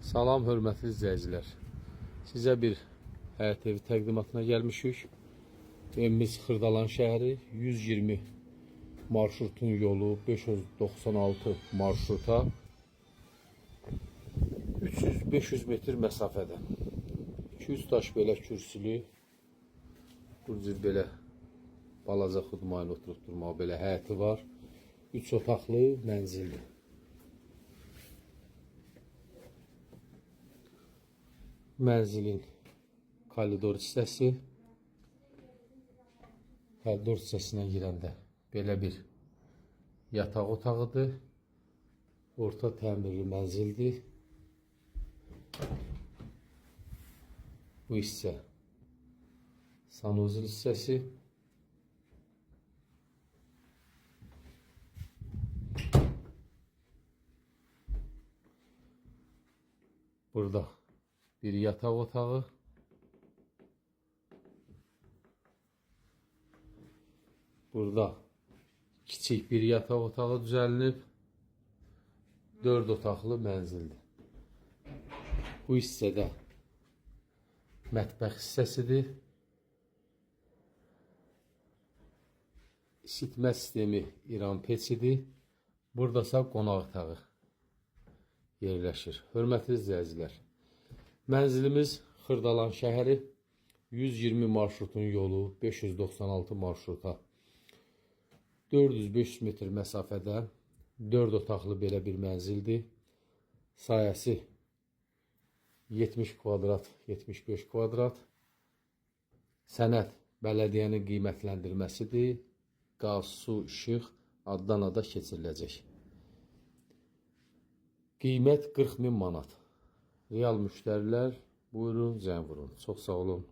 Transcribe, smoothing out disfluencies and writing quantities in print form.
Salam, hörmətli izləyicilər. Sizə bir həyət evi təqdimatına gəlmişik. Evimiz Xırdalan şəhəri, 120 marşrutun yolu, 596 marşruta, 300-500 metr məsafədə. 200 daş belə kürsülü, bu cür belə balaca xudmayın oturub durmağı belə həyəti var. 3 otaqlı mənzildir. Mənzilin koridor hissəsi, koridor hissəsinə girəndə belə bir yataq otağıdır, orta təmirli mənzildir. Bu hissə sanuzil hissəsi, burada bir yataq otağı, burada kiçik bir yataq otağı düzəlinib, 4 otaqlı mənzildir. Bu hissədə mətbəx hissəsidir. İsitmə sistemi İran peçidir. Buradasa qonaq otağı yerləşir. Hörmətli izləyicilər, mənzilimiz Xırdalan şəhəri, 120 marşrutun yolu, 596 marşruta, 400-500 metr məsafədə 4 otaqlı belə bir mənzildir. Sayəsi 70 kvadrat, 75 kvadrat. Sənəd bələdiyyənin qiymətləndirməsidir. Qaz, su, işıq addan ada keçiriləcək. Qiymət 40.000 manat. Real müştərilər buyurun, zəng vurun. Çox sağ olun.